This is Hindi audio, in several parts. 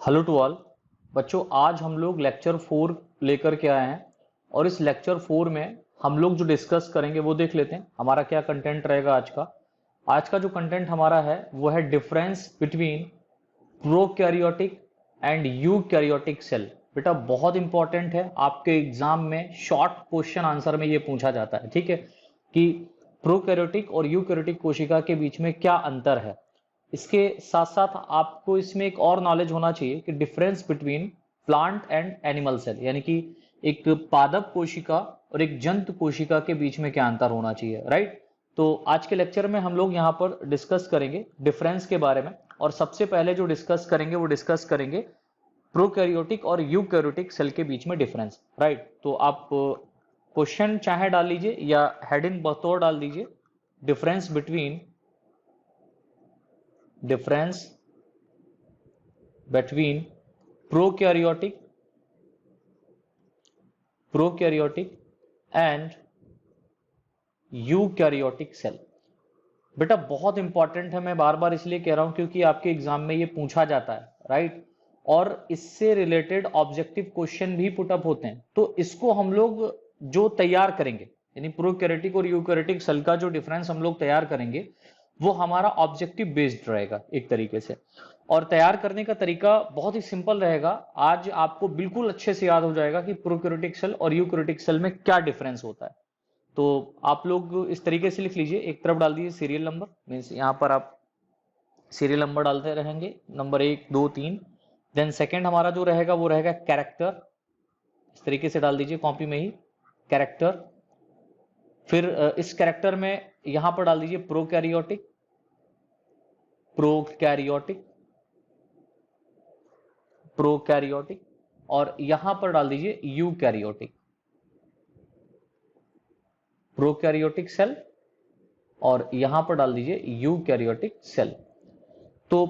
हेलो टू ऑल बच्चों। आज हम लोग लेक्चर 4 लेकर के आए हैं और इस लेक्चर 4 में हम लोग जो डिस्कस करेंगे वो देख लेते हैं हमारा क्या कंटेंट रहेगा आज का जो कंटेंट हमारा है वो है difference between prokaryotic and eukaryotic cell. बेटा बहुत इंपॉर्टेंट है, आपके एग्जाम में शॉर्ट क्वेश्चन आंसर में ये पूछा जाता है, ठीक है, कि प्रोकैरियोटिक और यूकैरियोटिक कोशिका के बीच में क्या अंतर है। इसके साथ साथ आपको इसमें एक और नॉलेज होना चाहिए कि difference between plant and animal cell, यानी कि एक पादप कोशिका और एक जंतु कोशिका के बीच में क्या अंतर होना चाहिए, राइट। तो आज के लेक्चर में हम लोग यहाँ पर डिस्कस करेंगे डिफरेंस के बारे में, और सबसे पहले जो डिस्कस करेंगे वो डिस्कस करेंगे प्रोकैरियोटिक और यूकैरियोटिक सेल के बीच में डिफरेंस, राइट। तो आप क्वेश्चन चाहे डाल लीजिए या हेडिंग बतौर डाल दीजिए, difference between prokaryotic and eukaryotic cell. बेटा बहुत इंपॉर्टेंट है, मैं बार बार इसलिए कह रहा हूं क्योंकि आपके एग्जाम में ये पूछा जाता है, राइट। और इससे रिलेटेड ऑब्जेक्टिव क्वेश्चन भी पुटअप होते हैं, तो इसको हम लोग जो तैयार करेंगे, यानी प्रोकैरियोटिक और यूकैरियोटिक सेल का जो डिफरेंस हम लोग तैयार करेंगे वो हमारा ऑब्जेक्टिव बेस्ड रहेगा एक तरीके से। और तैयार करने का तरीका बहुत ही सिंपल रहेगा, आज आपको बिल्कुल अच्छे से याद हो जाएगा कि प्रोकैरियोटिक सेल और यूकैरियोटिक सेल में क्या डिफरेंस होता है। तो आप लोग इस तरीके से लिख लीजिए, एक तरफ डाल दीजिए सीरियल नंबर, मीन्स यहाँ पर आप सीरियल नंबर डालते रहेंगे, नंबर 1 2 3। देन सेकंड हमारा जो रहेगा वो रहेगा कैरेक्टर, इस तरीके से डाल दीजिए कॉपी में ही कैरेक्टर। फिर इस कैरेक्टर में यहां पर डाल दीजिए प्रोकैरियोटिक, प्रोकैरियोटिक प्रोकैरियोटिक और यहां पर डाल दीजिए यूकैरियोटिक, प्रोकैरियोटिक सेल और यहां पर डाल दीजिए यूकैरियोटिक सेल। तो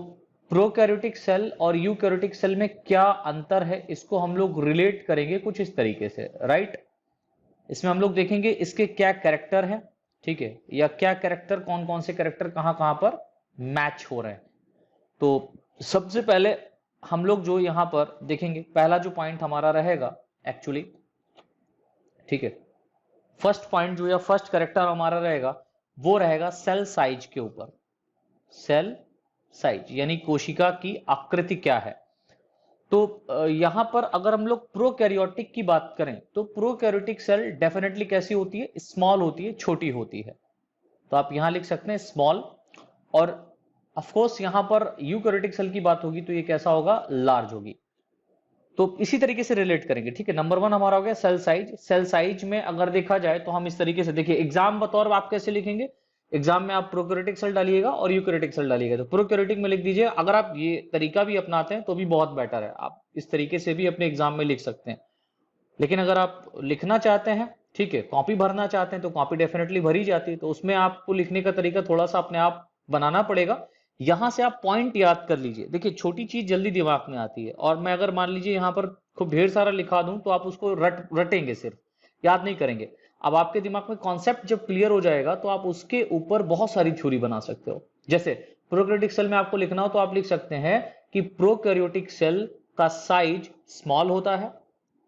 प्रोकैरियोटिक सेल और यूकैरियोटिक सेल में क्या अंतर है इसको हम लोग रिलेट करेंगे कुछ इस तरीके से, राइट। इसमें हम लोग देखेंगे इसके क्या कैरेक्टर है, ठीक है, या क्या कैरेक्टर, कौन कौन से कैरेक्टर कहां कहां पर मैच हो रहे हैं। तो सबसे पहले हम लोग जो यहां पर देखेंगे, पहला जो पॉइंट हमारा रहेगा एक्चुअली, ठीक है, फर्स्ट पॉइंट जो या फर्स्ट कैरेक्टर हमारा रहेगा वो रहेगा सेल साइज के ऊपर। सेल साइज यानी कोशिका की आकृति क्या है। तो यहां पर अगर हम लोग प्रोकैरियोटिक की बात करें तो प्रोकैरियोटिक सेल डेफिनेटली कैसी होती है, स्मॉल होती है, छोटी होती है। तो आप यहां लिख सकते हैं स्मॉल। और ऑफ कोर्स यहां पर यूकैरियोटिक सेल की बात होगी तो ये कैसा होगा, लार्ज होगी। तो इसी तरीके से रिलेट करेंगे, ठीक है। नंबर 1 हमारा हो गया सेल साइज। सेल साइज में अगर देखा जाए तो हम इस तरीके से देखिए, एग्जाम बतौर आप कैसे लिखेंगे, एग्जाम में आप प्रोकैरियोटिक सेल डालिएगा और यूकैरियोटिक सेल डालिएगा। तो प्रोकैरियोटिक में लिख दीजिए, अगर आप ये तरीका भी अपनाते हैं तो भी बहुत बेटर है, आप इस तरीके से भी अपने एग्जाम में लिख सकते हैं। लेकिन अगर आप लिखना चाहते हैं, ठीक है, कॉपी भरना चाहते हैं तो कॉपी डेफिनेटली भरी जाती है, तो उसमें आपको लिखने का तरीका थोड़ा सा अपने आप बनाना पड़ेगा। यहां से आप पॉइंट याद कर लीजिए, देखिए छोटी चीज जल्दी दिमाग में आती है, और मैं अगर मान लीजिए यहां पर खूब ढेर सारा लिखा दूं तो आप उसको रटेंगे, सिर्फ याद नहीं करेंगे। अब आपके दिमाग में कॉन्सेप्ट जब क्लियर हो जाएगा तो आप उसके ऊपर बहुत सारी थ्योरी बना सकते हो। जैसे प्रोकैरियोटिक सेल में आपको लिखना हो तो आप लिख सकते हैं कि प्रोकैरियोटिक सेल का साइज स्मॉल होता है,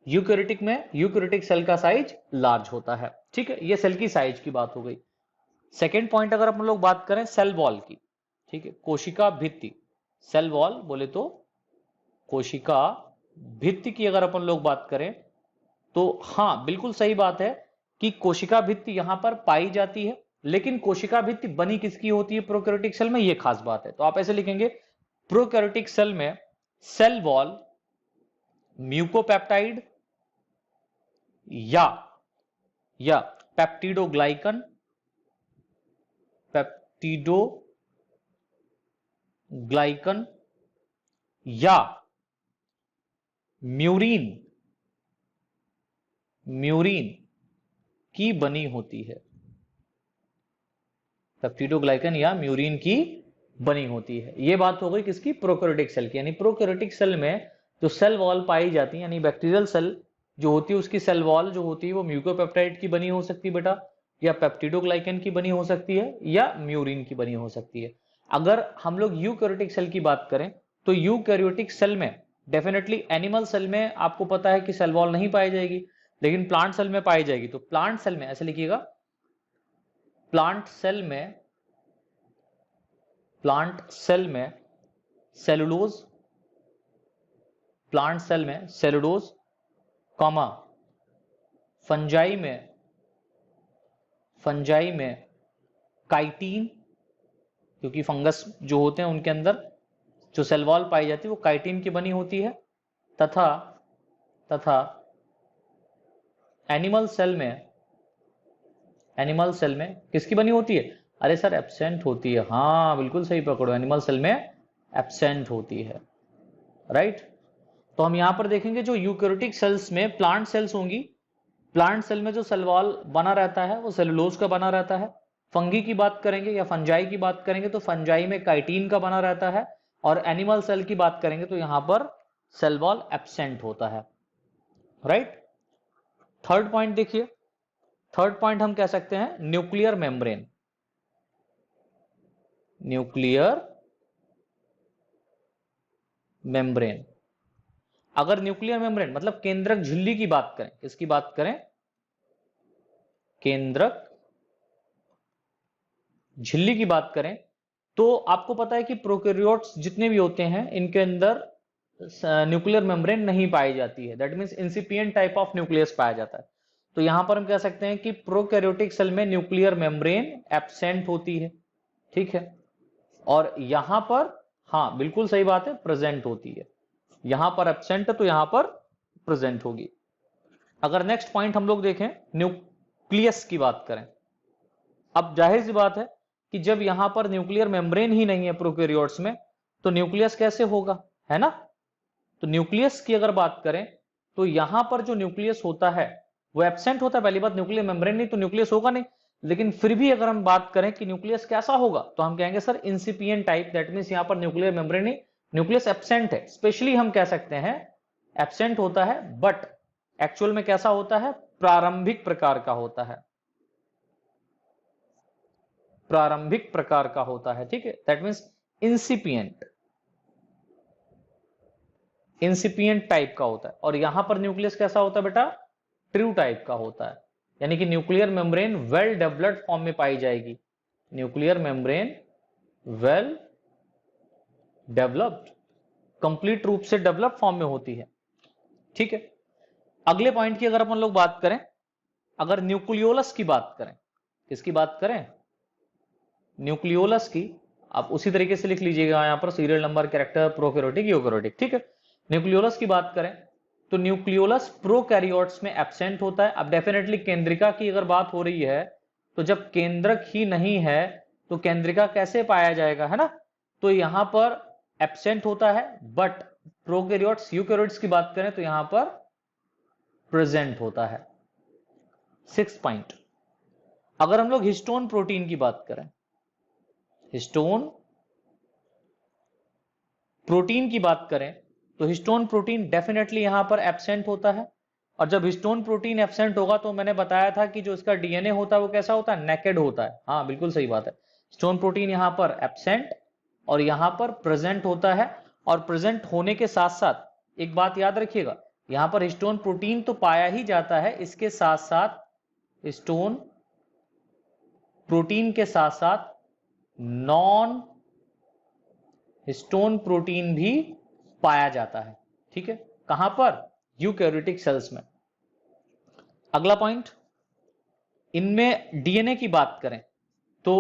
यूकैरियोटिक में यूकैरियोटिक सेल का साइज लार्ज होता है, ठीक है। ये सेल की साइज की बात हो गई। सेकेंड पॉइंट अगर हम लोग बात करें सेल वॉल की, ठीक है, कोशिका भित्ति, सेल वॉल बोले तो कोशिका भित्ति की अगर अपन लोग बात करें तो हाँ बिल्कुल सही बात है कि कोशिका भित्ति यहां पर पाई जाती है, लेकिन कोशिका भित्ति बनी किसकी होती है प्रोकैरियोटिक सेल में, ये खास बात है। तो आप ऐसे लिखेंगे, प्रोकैरियोटिक सेल में सेल वॉल म्यूकोपेप्टाइड या पेप्टिडोग्लाइकन, पेप्टिडोग्लाइकन या म्यूरिन म्यूरिन की बनी होती है, पेप्टिडोग्लाइकन या म्यूरिन की बनी होती है। यह बात हो गई किसकी, प्रोकैरियोटिक सेल की। यानी प्रोकैरियोटिक सेल में जो सेल वॉल पाई जाती है, यानी बैक्टीरियल सेल जो होती है उसकी सेल वॉल जो होती है वो म्यूकोपेप्टाइड की बनी हो सकती है बेटा, या पेप्टिडोग्लाइकन की बनी हो सकती है, या म्यूरिन की बनी हो सकती है। अगर हम लोग यूकैरियोटिक सेल की बात करें तो यूकैरियोटिक सेल में डेफिनेटली एनिमल सेल में आपको पता है कि सेल वॉल नहीं पाई जाएगी, लेकिन प्लांट सेल में पाई जाएगी। तो प्लांट सेल में ऐसे लिखिएगा, प्लांट सेल में सेलुलोज, प्लांट सेल में सेलुलोज, कॉमा फंजाई में काइटिन, क्योंकि फंगस जो होते हैं उनके अंदर जो सेल वॉल पाई जाती है वो काइटिन की बनी होती है, तथा एनिमल सेल में किसकी बनी होती है? अरे सर एब्सेंट होती है। हाँ बिल्कुल सही पकड़ो, एनिमल सेल में एब्सेंट होती है, राइट। तो हम यहां पर देखेंगे जो यूकैरियोटिक सेल्स में प्लांट सेल्स होंगी, प्लांट सेल में जो सेल वॉल बना रहता है वो सेलुलोज का बना रहता है। फंगी की बात करेंगे या फंजाई की बात करेंगे तो फंजाई में काइटिन का बना रहता है, और एनिमल सेल की बात करेंगे तो यहां पर सेल वॉल एब्सेंट होता है, राइट। थर्ड पॉइंट देखिए, थर्ड पॉइंट हम कह सकते हैं न्यूक्लियर मेम्ब्रेन। अगर न्यूक्लियर मेम्ब्रेन मतलब केंद्रक झिल्ली की बात करें, किसकी बात करें? केंद्रक झिल्ली की बात करें, तो आपको पता है कि प्रोकैरियोट्स जितने भी होते हैं इनके अंदर न्यूक्लियर मेम्ब्रेन नहीं पाई जाती है, that means incipient type of nucleus पाया जाता है। तो यहां पर हम कह सकते हैं कि प्रोकैरियोटिक सेल में न्यूक्लियर मेम्ब्रेन एब्सेंट होती है, ठीक है। और यहां पर हाँ बिल्कुल सही बात है, प्रेजेंट होती है। यहां पर एब्सेंट है तो यहां पर प्रेजेंट होगी। अगर नेक्स्ट पॉइंट हम लोग देखें, न्यूक्लियस की बात करें, अब जाहिर सी बात है कि जब यहां पर न्यूक्लियर मेम्ब्रेन ही नहीं है प्रोकैरियोट्स में, तो न्यूक्लियस कैसे होगा, है ना। तो न्यूक्लियस की अगर बात करें तो यहां पर जो न्यूक्लियस होता है वो एब्सेंट होता है। पहली बात, न्यूक्लियर मेम्ब्रेन नहीं तो न्यूक्लियस होगा नहीं। लेकिन फिर भी अगर हम बात करें कि न्यूक्लियस कैसा होगा, तो हम कहेंगे सर इंसिपिएंट टाइप, दैट मींस यहां पर न्यूक्लियर मेम्ब्रेन नहीं, न्यूक्लियस एब्सेंट है। स्पेशली हम कह सकते हैं एब्सेंट होता है, बट एक्चुअल में कैसा होता है? प्रारंभिक प्रकार का होता है, प्रारंभिक प्रकार का होता है, ठीक है। दैट मींस इंसिपिएंट टाइप का होता है। और यहां पर न्यूक्लियस कैसा होता है बेटा? ट्रू टाइप का होता है, यानी कि nuclear membrane well developed form में पाई जाएगी। Nuclear membrane well developed, complete रूप से डेवलप फॉर्म में होती है, ठीक है। अगले पॉइंट की अगर अपन लोग बात करें, अगर न्यूक्लियोलस की बात करें, किसकी बात करें? न्यूक्लियोलस की। आप उसी तरीके से लिख लीजिएगा यहां पर serial number, character, prokaryotic, eukaryotic, ठीक है। न्यूक्लियोलस की बात करें तो न्यूक्लियोलस प्रोकैरियोट्स में एब्सेंट होता है। अब डेफिनेटली केंद्रिका की अगर बात हो रही है तो जब केंद्रक ही नहीं है तो केंद्रिका कैसे पाया जाएगा, है ना। तो यहां पर एब्सेंट होता है, बट प्रोकैरियोट्स, यूकैरियोट्स की बात करें तो यहां पर प्रेजेंट होता है। सिक्स पॉइंट, अगर हम लोग हिस्टोन प्रोटीन की बात करें, हिस्टोन प्रोटीन की बात करें तो हिस्टोन प्रोटीन डेफिनेटली यहां पर एब्सेंट होता है। और जब हिस्टोन प्रोटीन एब्सेंट होगा तो मैंने बताया था कि जो इसका डीएनए होता है वो कैसा होता है? नेकेड होता है। हाँ बिल्कुल सही बात है, हिस्टोन प्रोटीन यहां पर एब्सेंट और यहां पर प्रेजेंट होता है। और प्रेजेंट होने के साथ साथ एक बात याद रखिएगा, यहां पर हिस्टोन प्रोटीन तो पाया ही जाता है, इसके साथ साथ हिस्टोन प्रोटीन के साथ साथ नॉन हिस्टोन प्रोटीन भी पाया जाता है, ठीक है। कहां पर? यूकैरियोटिक सेल्स में। अगला पॉइंट, इनमें डीएनए की बात करें तो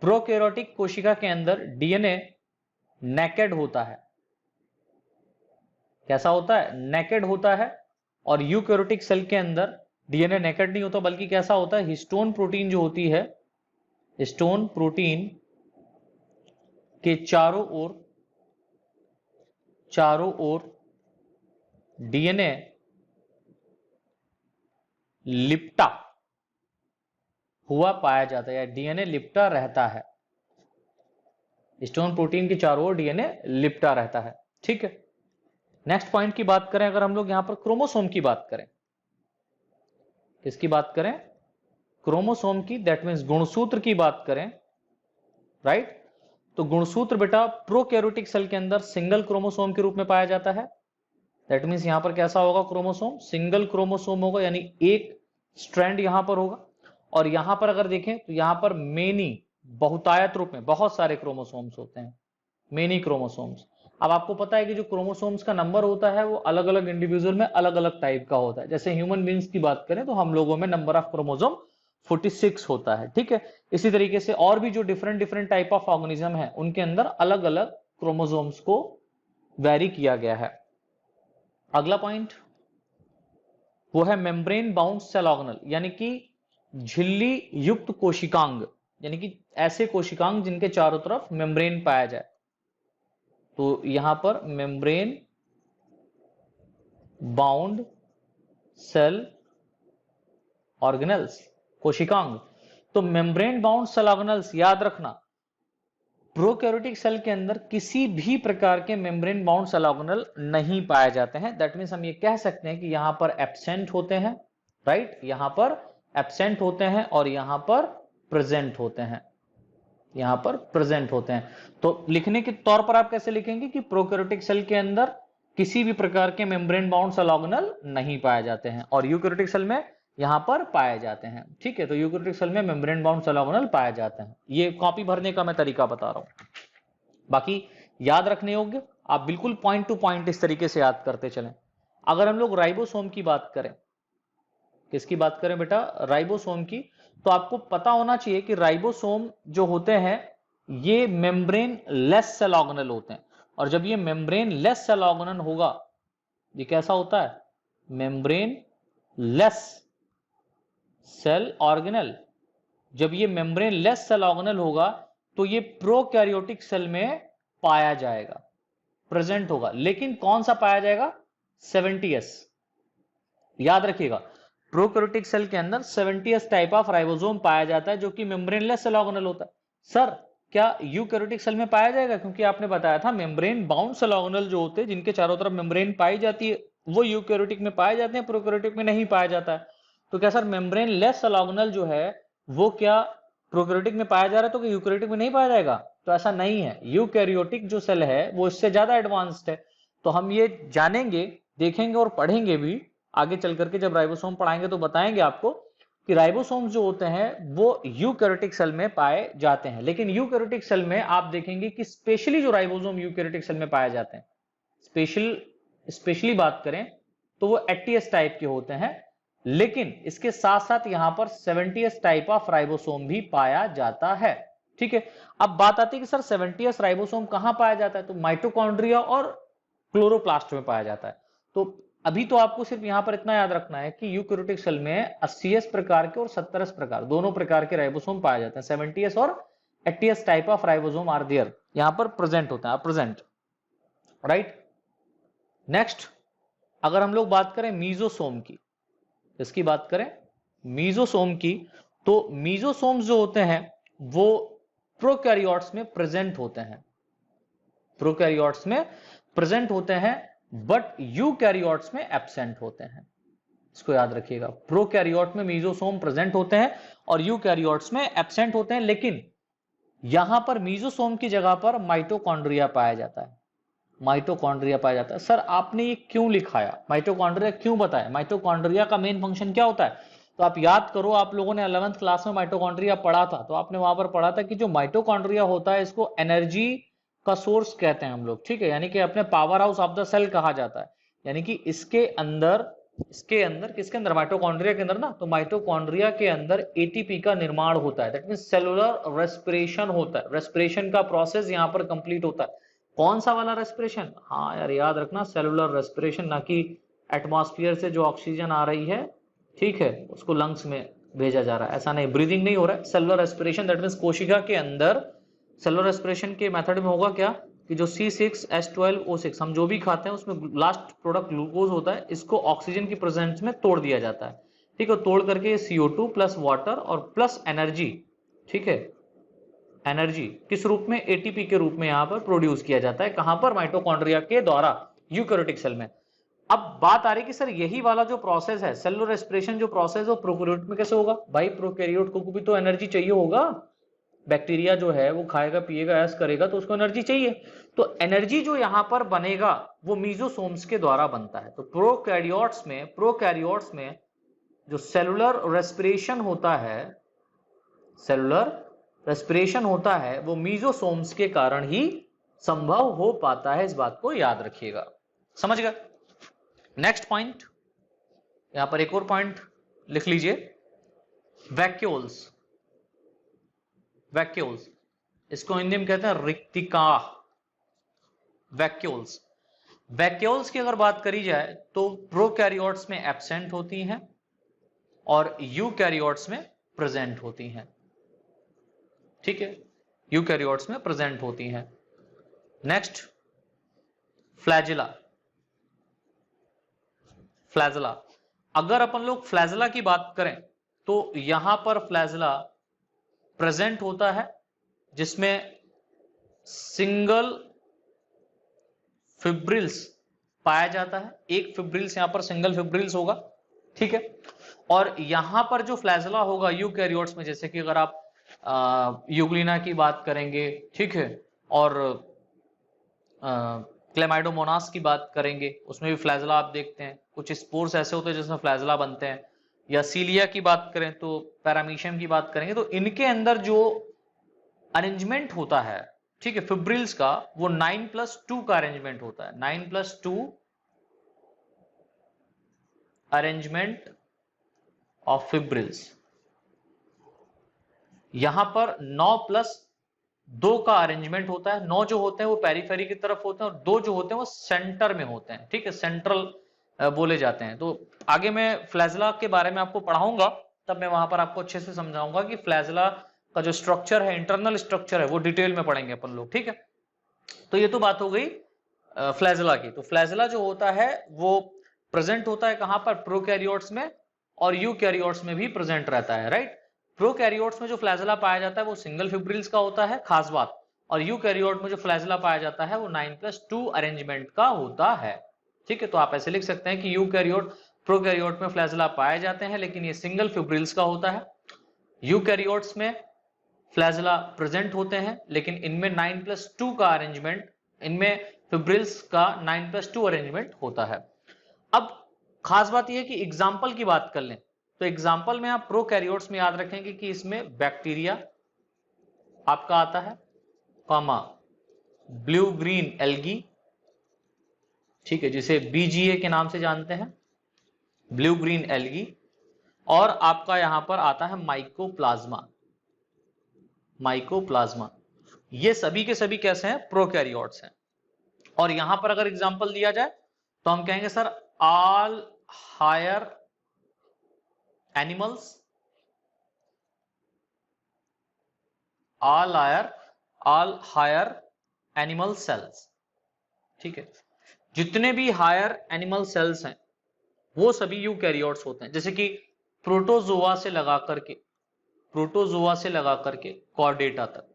प्रोकैरियोटिक कोशिका के अंदर डीएनए नेकेड होता है। कैसा होता है? नेकेड होता है। और यूकैरियोटिक सेल के अंदर डीएनए नेकेड नहीं होता, बल्कि कैसा होता है? हिस्टोन प्रोटीन जो होती है, हिस्टोन प्रोटीन के चारों ओर डीएनए लिपटा हुआ पाया जाता है, या डीएनए लिपटा रहता है। हिस्टोन प्रोटीन के चारों ओर डीएनए लिपटा रहता है, ठीक है। नेक्स्ट पॉइंट की बात करें, अगर हम लोग यहां पर क्रोमोसोम की बात करें, किसकी बात करें? क्रोमोसोम की, दैट मींस गुणसूत्र की बात करें, राइट। तो गुणसूत्र बेटा प्रोकैरियोटिक सेल के अंदर सिंगल क्रोमोसोम के रूप में पाया जाता है, दैट मीन्स यहां पर कैसा होगा क्रोमोसोम, सिंगल क्रोमोसोम होगा, यानी एक स्ट्रैंड यहां पर होगा। और यहां पर अगर देखें तो यहां पर मेनी, बहुतायत रूप में बहुत सारे क्रोमोसोम्स होते हैं, मेनी क्रोमोसोम्स। अब आपको पता है कि जो क्रोमोसोम्स का नंबर होता है वो अलग अलग इंडिविजुअल में अलग अलग टाइप का होता है। जैसे ह्यूमन बींग्स की बात करें तो हम लोगों में नंबर ऑफ क्रोमोसोम 46 होता है, ठीक है। इसी तरीके से और भी जो different different type of organism है उनके अंदर अलग अलग क्रोमोसोम्स को वेरी किया गया है। अगला पॉइंट वो है मेम्ब्रेन बाउंड सेल ऑर्गेनल, यानी कि झिल्ली युक्त कोशिकांग, यानी कि ऐसे कोशिकांग जिनके चारों तरफ मेम्ब्रेन पाया जाए। तो यहां पर मेम्ब्रेन बाउंड सेल ऑर्गेनल्स, कोशिकांग। तो मेम्ब्रेन बाउंड सेल ऑर्गेनल्स याद रखना, प्रोकैरियोटिक सेल के अंदर किसी भी प्रकार के मेम्ब्रेन बाउंड सेल ऑर्गेनल नहीं पाए जाते हैं। दैट मीन्स हम ये कह सकते हैं कि यहां पर एब्सेंट होते हैं, राइट, यहां पर एब्सेंट होते हैं और यहां पर प्रेजेंट होते हैं, यहां पर प्रेजेंट होते हैं। तो लिखने के तौर पर आप कैसे लिखेंगे कि प्रोकैरियोटिक सेल के अंदर किसी भी प्रकार के मेम्ब्रेन बाउंड सेल ऑर्गेनल नहीं पाए जाते हैं और यूकैरियोटिक सेल में यहां पर पाए जाते हैं, ठीक है। तो यूकैरियोटिक सेल में मेम्ब्रेन बाउंड सेल ऑर्गेनल पाए जाते हैं। ये कॉपी भरने का मैं तरीका बता रहा हूं, बाकी याद रखने योग्य, आप बिल्कुल पॉइंट टू पॉइंट इस तरीके से याद करते चलें। अगर हम लोग राइबोसोम की बात करें, किसकी बात करें बेटा, राइबोसोम की, तो आपको पता होना चाहिए कि राइबोसोम जो होते हैं ये मेम्ब्रेन लेस सेल ऑर्गेनल होते हैं। और जब ये मेम्ब्रेन लेस सेल ऑर्गेनल होगा, ये कैसा होता है, मेम्ब्रेन लेस सेल ऑर्गेनल। जब ये मेम्ब्रेन लेस सेल ऑर्गेनल होगा तो ये प्रोकैरियोटिक सेल में पाया जाएगा, प्रेजेंट होगा। लेकिन कौन सा पाया जाएगा, 70s। याद रखिएगा, प्रोकैरियोटिक सेल के अंदर 70s टाइप ऑफ राइबोसोम पाया जाता है जो कि मेम्ब्रेन लेस सेल ऑर्गेनल होता है। सर क्या यूकैरियोटिक सेल में पाया जाएगा, क्योंकि आपने बताया था मेम्ब्रेन बाउंड सेल ऑर्गेनल जो होते हैं जिनके चारों तरफ मेम्ब्रेन पाई जाती है वो यूकैरियोटिक में पाए जाते हैं, प्रोकैरियोटिक में नहीं पाया जाता है। तो क्या sir membrane less cell organelle जो है वो क्या प्रोकैरियोटिक में पाया जा रहा है तो कि यूकैरियोटिक में नहीं पाया जाएगा, तो ऐसा नहीं है। यूकैरियोटिक जो सेल है वो इससे ज्यादा एडवांस्ड है। तो हम ये जानेंगे, देखेंगे और पढ़ेंगे भी आगे चल करके, जब राइबोसोम पढ़ाएंगे तो बताएंगे आपको कि राइबोसोम जो होते हैं वो यूकैरियोटिक सेल में पाए जाते हैं। लेकिन यूकैरियोटिक सेल में आप देखेंगे कि स्पेशली जो राइबोसोम यूकैरियोटिक सेल में पाए जाते हैं, स्पेशली बात करें तो वो 80s टाइप के होते हैं। लेकिन इसके साथ साथ यहां पर 70s टाइप ऑफ राइबोसोम भी पाया जाता है, ठीक है। अब बात आती है कि सर 70s राइबोसोम कहां पाया जाता है, तो माइटोकॉन्ड्रिया और क्लोरोप्लास्ट में पाया जाता है। तो अभी तो आपको सिर्फ यहां पर इतना याद रखना है कि यूकैरियोटिक सेल में 80s प्रकार के और 70s प्रकार, दोनों प्रकार के राइबोसोम पाए जाते हैं। 70s और 80s type of ribosome are there, यहां पर प्रेजेंट होते हैं, प्रेजेंट, राइट। नेक्स्ट अगर हम लोग बात करें मीजोसोम की, इसकी बात करें मीजोसोम की, तो मीजोसोम्स जो होते हैं वो प्रोकैरियोट्स में प्रेजेंट होते हैं, प्रोकैरियोट्स में प्रेजेंट होते हैं, बट यूकैरियोट्स में एब्सेंट होते हैं। इसको याद रखिएगा, प्रोकैरियोट में मीजोसोम प्रेजेंट होते हैं और यूकैरियोट्स में एब्सेंट होते हैं। लेकिन यहां पर मीजोसोम की जगह पर माइटोकॉन्ड्रिया पाया जाता है, माइटोकॉन्ड्रिया पाया जाता है। सर आपने ये क्यों लिखाया, माइटोकॉन्ड्रिया क्यों बताया, माइटोकॉन्ड्रिया का मेन फंक्शन क्या होता है, तो आप याद करो, आप लोगों ने 11th क्लास में माइटोकॉन्ड्रिया पढ़ा था, तो आपने वहां पर पढ़ा था कि जो माइटोकॉन्ड्रिया होता है इसको एनर्जी का सोर्स कहते हैं हम लोग, ठीक है, यानी कि अपने power house of the cell कहा जाता है। यानी कि इसके अंदर किसके अंदर, माइटोकॉन्ड्रिया के अंदर ना, तो माइटोकॉन्ड्रिया के अंदर एटीपी का निर्माण होता है, दैट मींस सेलुलर रेस्पिरेशन होता है, रेस्पिरेशन का प्रोसेस यहां पर कंप्लीट होता है। कौन सा वाला रेस्पिरेशन, हाँ यार याद रखना, सेलुलर रेस्पिरेशन, ना कि एटमॉस्फेयर से जो ऑक्सीजन आ रही है, ठीक है, उसको लंग्स में भेजा जा रहा है, ऐसा नहीं, ब्रीदिंग नहीं हो रहा है। सेलुलर रेस्पिरेशन दैट मींस कोशिका के अंदर सेलुलर रेस्पिरेशन के मेथड में होगा क्या कि जो C6H12O6 हम जो भी खाते हैं उसमें लास्ट प्रोडक्ट ग्लूकोज होता है, इसको ऑक्सीजन की प्रेजेंस में तोड़ दिया जाता है, ठीक है। तोड़ करके CO2 प्लस वाटर और प्लस एनर्जी, ठीक है, एनर्जी किस रूप में, एटीपी के रूप में यहां पर प्रोड्यूस किया जाता है, कहां पर, माइटोकॉन्ड्रिया के द्वारा, यूकैरियोटिक सेल में। अब बात आ रही कि सर यही वाला जो प्रोसेस है सेलुलर रेस्पिरेशन जो प्रोसेस है वो प्रोकैरियोट में कैसे होगा, भाई प्रोकैरियोट को भी तो एनर्जी चाहिए होगा, बैक्टीरिया जो है वो खाएगा पिएगा ऐश करेगा तो उसको एनर्जी चाहिए। तो एनर्जी जो यहां पर बनेगा वो मीजोसोम्स के द्वारा बनता है। तो प्रोकैरियोट्स में जो सेलुलर रेस्पिरेशन होता है वो मीजोसोम्स के कारण ही संभव हो पाता है। इस बात को याद रखिएगा, समझ गए। नेक्स्ट पॉइंट, यहां पर एक और पॉइंट लिख लीजिए, वैक्यूल्स। इसको हिंदी में कहते हैं रिक्तिका। वैक्यूल्स की अगर बात करी जाए तो प्रोकैरियोट्स में एब्सेंट होती हैं और यूकैरियोट्स में प्रेजेंट होती हैं। ठीक है, यूकैरियोट्स में प्रेजेंट होती हैं। Next, flagella. अगर अपन लोग फ्लैजिला की बात करें तो यहां पर फ्लैजिला प्रेजेंट होता है जिसमें सिंगल फिब्रिल्स पाया जाता है। एक फिब्रिल्स यहां पर सिंगल फिब्रिल्स होगा, ठीक है। और यहां पर जो फ्लैजिला होगा यूकैरियोट्स में, जैसे कि अगर आप यूग्लिना की बात करेंगे, ठीक है, और क्लेमाइडोमोनास की बात करेंगे, उसमें भी फ्लैजिला आप देखते हैं। कुछ स्पोर्स ऐसे होते हैं जिसमें फ्लैजिला बनते हैं। या सीलिया की बात करें तो पैरामीशियम की बात करेंगे तो इनके अंदर जो अरेंजमेंट होता है, ठीक है, फिब्रिल्स का, वो 9+2 का अरेंजमेंट होता है। 9+2 अरेंजमेंट ऑफ फिब्रिल्स। यहां पर 9+2 का अरेंजमेंट होता है। 9 जो होते हैं वो पेरीफेरी की तरफ होते हैं और 2 जो होते हैं वो सेंटर में होते हैं, ठीक है, सेंट्रल बोले जाते हैं। तो आगे मैं फ्लैजिला के बारे में आपको पढ़ाऊंगा, तब मैं वहां पर आपको अच्छे से समझाऊंगा कि फ्लैजिला का जो स्ट्रक्चर है, इंटरनल स्ट्रक्चर है, वो डिटेल में पढ़ेंगे अपन लोग, ठीक है। तो ये तो बात हो गई फ्लैजिला की। तो फ्लैजिला जो होता है वो प्रेजेंट होता है कहां पर, प्रोकैरियोट्स में और यूकैरियोट्स में भी प्रेजेंट रहता है, राइट। प्रोकैरियोट्स में जो फ्लैजिला पाया जाता है वो सिंगल फिब्रिल्स का होता है, खास बात। और यूकैरियोट में जो फ्लैजिला पाया जाता है वो 9+2 अरेंजमेंट का होता है, ठीक है। तो आप ऐसे लिख सकते हैं कि यूकैरियोट, प्रोकैरियोट में फ्लैजिला पाए जाते हैं लेकिन ये सिंगल फिब्रिल्स का होता है। यूकैरियोट्स में फ्लैजिला प्रेजेंट होते हैं लेकिन इनमें 9+2 का अरेंजमेंट, इनमें फिब्रिल्स का 9+2 अरेंजमेंट होता है। अब खास बात यह है कि एग्जाम्पल की बात कर लें तो एग्जाम्पल में आप प्रोकैरियोट्स में याद रखेंगे कि इसमें बैक्टीरिया आपका आता है, कॉमा ब्लू ग्रीन एल्गी, ठीक है, जिसे बीजीए के नाम से जानते हैं, ब्लू ग्रीन एल्गी। और आपका यहां पर आता है माइकोप्लाज्मा। ये सभी के सभी कैसे हैं, प्रोकैरियोट्स हैं। और यहां पर अगर एग्जांपल दिया जाए तो हम कहेंगे sir all higher animal cells, ठीक है। जितने भी हायर एनिमल सेल्स हैं वो सभी यूकैरियोट्स होते हैं। जैसे कि प्रोटोजोआ से लगा करके कॉर्डेटा तक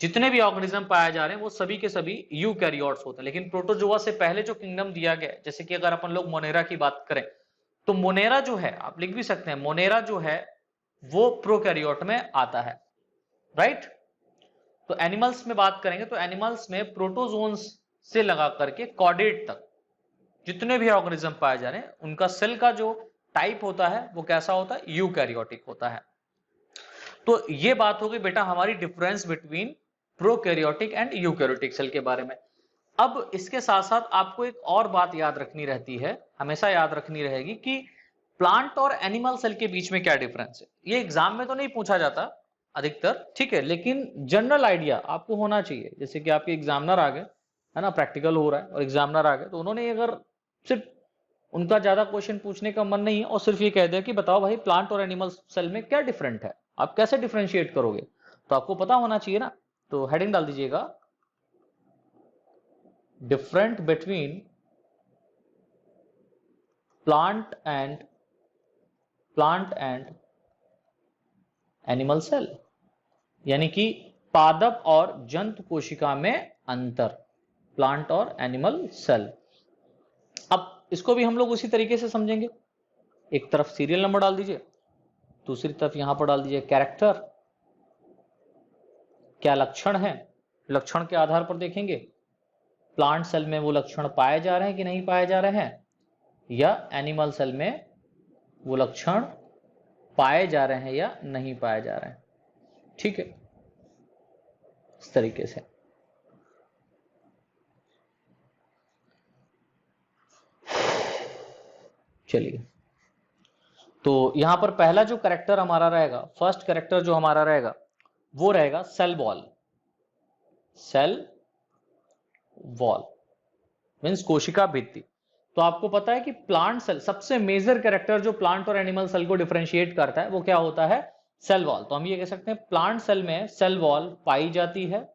जितने भी ऑर्गेनिज्म पाए जा रहे हैं वो सभी के सभी यूकैरियोट्स होते हैं। लेकिन प्रोटोजोआ से पहले जो किंगडम दिया गया है, जैसे कि अगर अपन लोग मोनेरा की बात करें तो मोनेरा जो है, आप लिख भी सकते हैं, मोनेरा जो है वो प्रोकैरियोट में आता है, राइट। तो एनिमल्स में बात करेंगे तो एनिमल्स में प्रोटोजोन्स से लगा करके कॉर्डेट तक जितने भी ऑर्गेनिज्म पाए जा रहे हैं उनका सेल का जो टाइप होता है वो कैसा होता है, यूकैरियोटिक होता है। तो ये बात हो गई बेटा हमारी difference between prokaryotic and eukaryotic cell के बारे में। अब इसके साथ साथ आपको एक और बात याद रखनी रहती है, हमेशा याद रखनी रहेगी कि प्लांट और एनिमल सेल के बीच में क्या डिफरेंस है। ये एग्जाम में तो नहीं पूछा जाता अधिकतर, ठीक है, लेकिन जनरल आइडिया आपको होना चाहिए। जैसे कि आपके एग्जामिनर आ गए, है ना, प्रैक्टिकल हो रहा है और एग्जामिनर आ गए, तो उन्होंने अगर सिर्फ उनका ज्यादा क्वेश्चन पूछने का मन नहीं है और सिर्फ ये कह दिया कि बताओ भाई प्लांट और एनिमल सेल में क्या डिफरेंट है, आप कैसे डिफरेंशिएट करोगे, तो आपको पता होना चाहिए ना। तो हेडिंग डाल दीजिएगा, different between plant and animal cell, यानी कि पादप और जंतु कोशिका में अंतर, प्लांट और एनिमल सेल। अब इसको भी हम लोग उसी तरीके से समझेंगे। एक तरफ सीरियल नंबर डाल दीजिए, दूसरी तरफ यहां पर डाल दीजिए कैरेक्टर, क्या लक्षण है, लक्षण के आधार पर देखेंगे प्लांट सेल में वो लक्षण पाए जा रहे हैं कि नहीं पाए जा रहे हैं, या एनिमल सेल में वो लक्षण पाए जा रहे हैं या नहीं पाए जा रहे हैं। ठीक है, इस तरीके से। चलिए, तो यहां पर पहला जो कैरेक्टर हमारा रहेगा, फर्स्ट कैरेक्टर जो हमारा रहेगा वो रहेगा cell wall. Cell wall means कोशिका भित्ति। तो आपको पता है कि प्लांट सेल सबसे मेजर कैरेक्टर जो प्लांट और एनिमल सेल को डिफरेंशिएट करता है वो क्या होता है, सेल वॉल। तो हम ये कह सकते हैं प्लांट सेल में सेल वॉल पाई जाती है,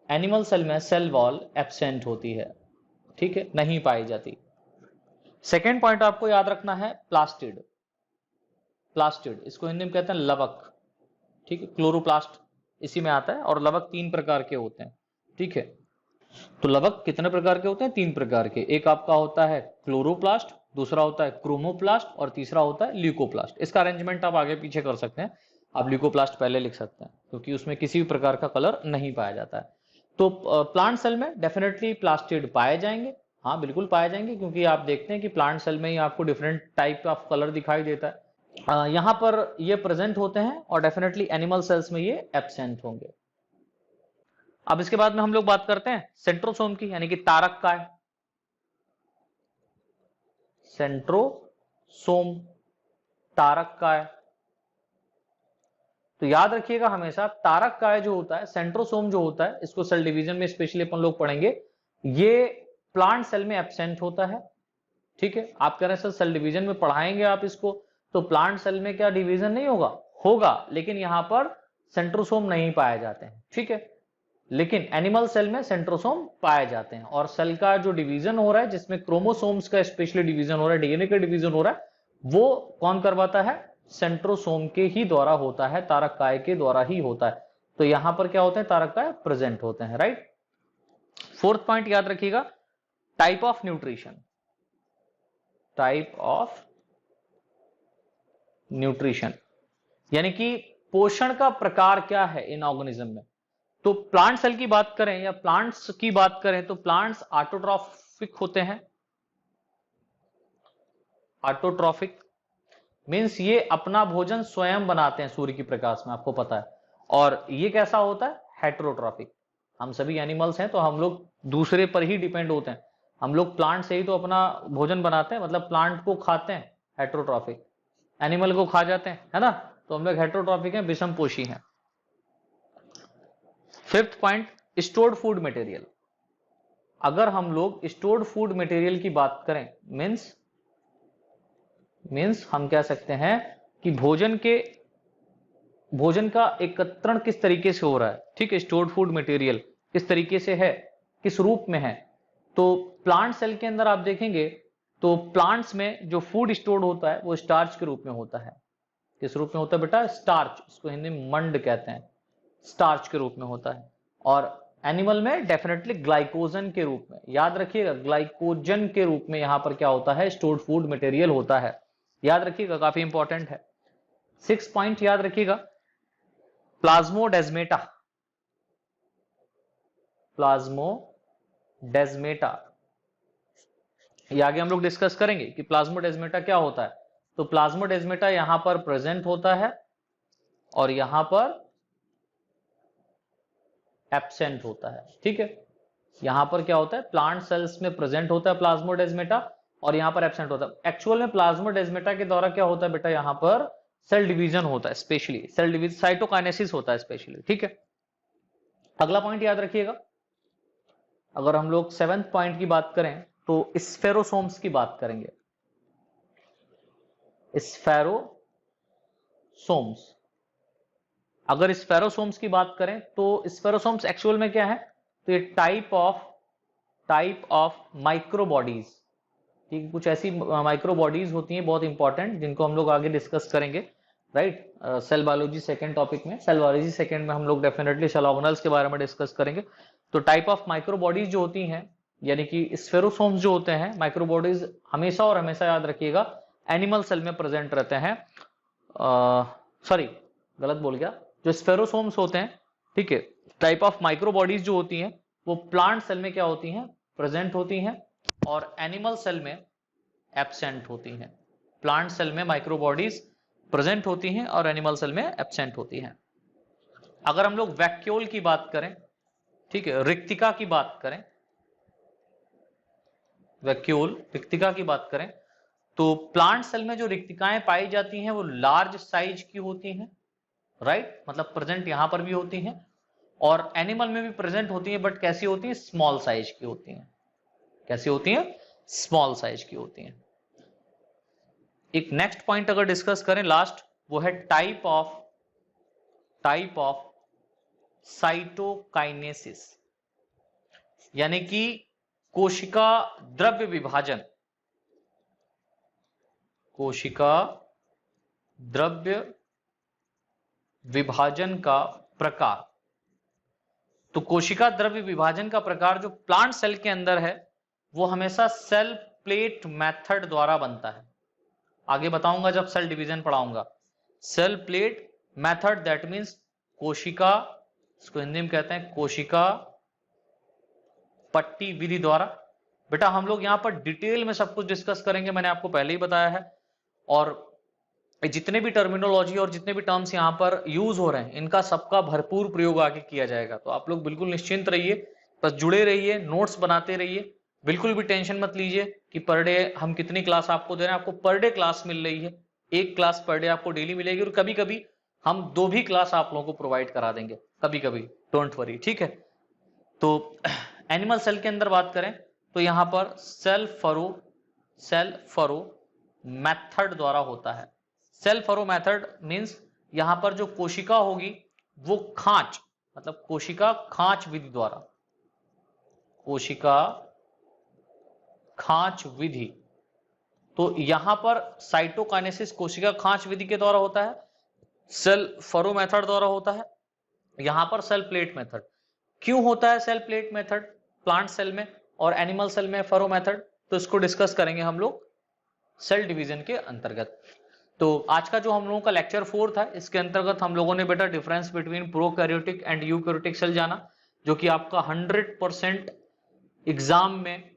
एनिमल सेल में सेल वॉल एब्सेंट होती है। ठीक है, नहीं पाई जाती। सेकेंड पॉइंट आपको याद रखना है प्लास्टिड। प्लास्टिड इसको हिंदी में कहते हैं लवक। ठीक है, क्लोरोप्लास्ट इसी में आता है, और लवक 3 प्रकार के होते हैं। ठीक है, तो लवक कितने प्रकार के होते हैं, 3 प्रकार के। एक आपका होता है क्लोरोप्लास्ट, दूसरा होता है क्रोमोप्लास्ट, और तीसरा होता है ल्यूकोप्लास्ट। इसका अरेंजमेंट आप आगे पीछे कर सकते हैं, आप ल्यूकोप्लास्ट पहले लिख सकते हैं क्योंकि उसमें किसी भी प्रकार का कलर नहीं पाया जाता है। तो प्लांट सेल में डेफिनेटली प्लास्टिड पाए जाएंगे, हाँ बिल्कुल पाए जाएंगे, क्योंकि आप देखते हैं कि प्लांट सेल में ही आपको डिफरेंट टाइप ऑफ कलर दिखाई देता है। यहां पर ये प्रेजेंट होते हैं, और डेफिनेटली एनिमल सेल्स में ये एब्सेंट होंगे। अब इसके बाद में हम लोग बात करते हैं सेंट्रोसोम की, यानी कि तारक काय। सेंट्रोसोम, तारक काय। तो याद रखिएगा हमेशा तारक काय जो होता है, सेंट्रोसोम जो होता है, इसको सेल डिवीजन में स्पेशली अपन लोग पढ़ेंगे, ये प्लांट सेल में एब्सेंट होता है। ठीक है, आप कह रहे हैं सर सेल डिवीजन में पढ़ाएंगे आप इसको, तो प्लांट सेल में क्या डिवीजन नहीं होगा, होगा, लेकिन यहां पर सेंट्रोसोम नहीं पाए जाते हैं। ठीक है, लेकिन एनिमल सेल में सेंट्रोसोम पाए जाते हैं, और सेल का जो डिवीजन हो रहा है जिसमें क्रोमोसोम्स का स्पेशली डिवीजन हो रहा है, डीएनए का डिवीजन हो रहा है, वो कौन करवाता है, सेंट्रोसोम के ही द्वारा होता है, तारक काय के द्वारा ही होता है। तो यहां पर क्या होते हैं, तारक काय प्रेजेंट होते हैं। राइट। फोर्थ पॉइंट याद रखिएगा, type of nutrition. Type of nutrition यानी कि पोषण का प्रकार क्या है इन ऑर्गेनिज्म में। तो प्लांट सेल की बात करें या प्लांट्स की बात करें तो प्लांट्स ऑटोट्रॉफिक होते हैं। ऑटोट्रॉफिक मींस ये अपना भोजन स्वयं बनाते हैं सूर्य की प्रकाश में, आपको पता है। और ये कैसा होता है, हेटेरोट्रॉफिक। हम सभी एनिमल्स हैं तो हम लोग दूसरे पर ही डिपेंड होते हैं, हम लोग प्लांट से ही तो अपना भोजन बनाते हैं, मतलब प्लांट को खाते हैं, हेटेरोट्रॉफिक। एनिमल को खा जाते हैं, है ना, तो हम लोग हेटेरोट्रॉफिक हैं, विषमपोषी हैं। Fifth point, stored food material. अगर हम लोग स्टोर्ड फूड मटेरियल की बात करें, मीन्स हम कह सकते हैं कि भोजन का एकत्रण किस तरीके से हो रहा है। ठीक है, स्टोर्ड फूड मटेरियल किस तरीके से है, किस रूप में है। तो प्लांट सेल के अंदर आप देखेंगे तो प्लांट्स में जो फूड स्टोर्ड होता है वो स्टार्च के रूप में होता है। किस रूप में होता है बेटा, स्टार्च, इसको हिंदी में मंड कहते हैं, स्टार्च के रूप में होता है। और एनिमल में डेफिनेटली ग्लाइकोजन के रूप में, याद रखिएगा ग्लाइकोजन के रूप में यहां पर क्या होता है, स्टोर्ड फूड मटेरियल होता है। याद रखिएगा, काफी इंपॉर्टेंट है। 6 पॉइंट याद रखिएगा, प्लाज्मोडेस्मेटा। प्लाज्मोडेस्मेटा ये आगे हम लोग डिस्कस करेंगे कि प्लाज्मोडेस्मेटा क्या होता है। तो प्लाज्मोडेस्मेटा यहां पर प्रेजेंट होता है और यहां पर एब्सेंट होता है। ठीक है, यहां पर क्या होता है, प्लांट सेल्स में प्रेजेंट होता है प्लाज्मोडेस्मेटा और यहां पर एब्सेंट होता है। एक्चुअल में प्लाज्मोडेस्मेटा के द्वारा क्या होता है बेटा, यहां पर सेल डिवीजन होता है, स्पेशली सेल डिवीजन, साइटोकाइनेसिस होता है स्पेशली। ठीक है, अगला पॉइंट याद रखिएगा, अगर हम लोग 7th पॉइंट की बात करें तो स्फेरोसोम्स की बात करेंगे। स्फेरोसोम्स, अगर स्फेरोसोम्स की बात करें तो स्फेरोसोम्स एक्चुअल में क्या है, तो ये टाइप ऑफ माइक्रोबॉडीज। ठीक, कुछ ऐसी माइक्रोबॉडीज होती हैं बहुत इंपॉर्टेंट, जिनको हम लोग आगे डिस्कस करेंगे। Right, cell biology second topic में, सेल बायोलॉजी सेकंड में हम लोग डेफिनेटली सेल ऑर्गेनेल्स के बारे में डिस्कस करेंगे। तो टाइप ऑफ माइक्रोबॉडीज जो होती हैं, यानी कि स्फेरोसोम्स जो होते हैं, माइक्रोबॉडीज हमेशा और हमेशा याद रखिएगा एनिमल सेल में प्रेजेंट रहते हैं। सॉरी, गलत बोल गया, जो स्फेरोसोम्स होते हैं, ठीक है, टाइप ऑफ माइक्रोबॉडीज जो होती हैं वो प्लांट सेल में क्या होती हैं, प्रेजेंट होती हैं, और एनिमल सेल में एब्सेंट होती हैं। प्लांट सेल में माइक्रोबॉडीज प्रेजेंट होती हैं और एनिमल सेल में एब्सेंट होती हैं। अगर हम लोग वैक्यूल की बात करें, ठीक है, रिक्तिका की बात करें, वैक्यूल रिक्तिका की बात करें, तो प्लांट सेल में जो रिक्तिकाएं पाई जाती हैं वो लार्ज साइज की होती हैं, राइट, मतलब प्रेजेंट यहां पर भी होती हैं, और एनिमल में भी प्रेजेंट होती हैं, बट कैसी होती हैं, स्मॉल साइज की होती हैं। कैसी होती हैं, स्मॉल साइज की होती हैं। एक नेक्स्ट पॉइंट अगर डिस्कस करें लास्ट, वो है टाइप ऑफ साइटोकाइनेसिस, यानी कि कोशिका द्रव्य विभाजन, कोशिका द्रव्य विभाजन का प्रकार। तो कोशिका द्रव्य विभाजन का प्रकार जो प्लांट सेल के अंदर है वो हमेशा सेल प्लेट मेथड द्वारा बनता है। आगे बताऊंगा जब सेल डिवीजन पढ़ाऊंगा। Cell plate method, that means कोशिका, इसको हिंदी में कहते हैं कोशिका पट्टी विधि द्वारा। बेटा हम लोग यहां पर डिटेल में सब कुछ डिस्कस करेंगे, मैंने आपको पहले ही बताया है, और जितने भी टर्मिनोलॉजी और जितने भी टर्म्स यहाँ पर यूज हो रहे हैं इनका सबका भरपूर प्रयोग आगे किया जाएगा। तो आप लोग बिल्कुल निश्चिंत रहिए, बस जुड़े रहिए, नोट्स बनाते रहिए, बिल्कुल भी टेंशन मत लीजिए कि पर डे हम कितनी क्लास आपको दे रहे हैं। आपको पर डे क्लास मिल रही है, एक क्लास पर डे आपको डेली मिलेगी, और कभी कभी हम 2 भी क्लास आप लोगों को प्रोवाइड करा देंगे, कभी कभी, डोंट वरी, ठीक है। तो एनिमल सेल के अंदर बात करें तो यहां पर सेल फरो मेथड द्वारा होता है। सेल फरो मेथड मींस यहां पर जो कोशिका होगी वो खांच, मतलब कोशिका खांच विधि द्वारा, कोशिका खांच विधि। तो यहां पर साइटोकाइनेसिस कोशिका खांच विधि के द्वारा होता है, सेल फरो मेथड द्वारा होता है, यहां पर सेल प्लेट मेथड। क्यों होता है cell plate method plant cell में और एनिमल सेल में फरो मेथड, तो इसको डिस्कस करेंगे हम लोग सेल डिवीजन के अंतर्गत। तो आज का जो हम लोगों का लेक्चर 4 था, इसके अंतर्गत हम लोगों ने बेटा difference between prokaryotic and eukaryotic cell जाना, जो कि आपका 100% एग्जाम में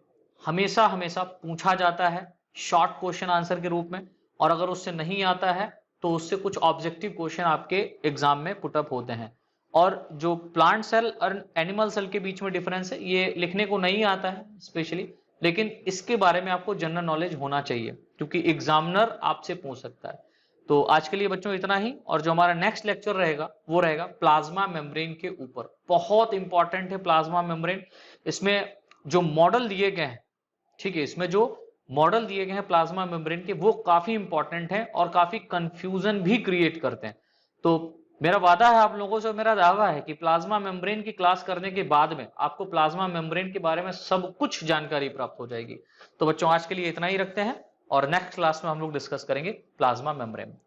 हमेशा हमेशा पूछा जाता है शॉर्ट क्वेश्चन आंसर के रूप में, और अगर उससे नहीं आता है तो उससे कुछ ऑब्जेक्टिव क्वेश्चन आपके एग्जाम में पुटअप होते हैं। और जो प्लांट सेल और एनिमल सेल के बीच में डिफरेंस है ये लिखने को नहीं आता है स्पेशली, लेकिन इसके बारे में आपको जनरल नॉलेज होना चाहिए क्योंकि एग्जामिनर आपसे पूछ सकता है। तो आज के लिए बच्चों इतना ही, और जो हमारा नेक्स्ट लेक्चर रहेगा वो रहेगा प्लाज्मा मेम्ब्रेन के ऊपर। बहुत इंपॉर्टेंट है प्लाज्मा मेम्ब्रेन, इसमें जो मॉडल दिए गए हैं, ठीक है, इसमें जो मॉडल दिए गए हैं प्लाज्मा मेम्ब्रेन के वो काफी इंपॉर्टेंट हैं और काफी कंफ्यूजन भी क्रिएट करते हैं। तो मेरा वादा है आप लोगों से, मेरा दावा है कि प्लाज्मा मेम्ब्रेन की क्लास करने के बाद में आपको प्लाज्मा मेम्ब्रेन के बारे में सब कुछ जानकारी प्राप्त हो जाएगी। तो बच्चों आज के लिए इतना ही रखते हैं, और नेक्स्ट क्लास में हम लोग डिस्कस करेंगे प्लाज्मा मेम्ब्रेन।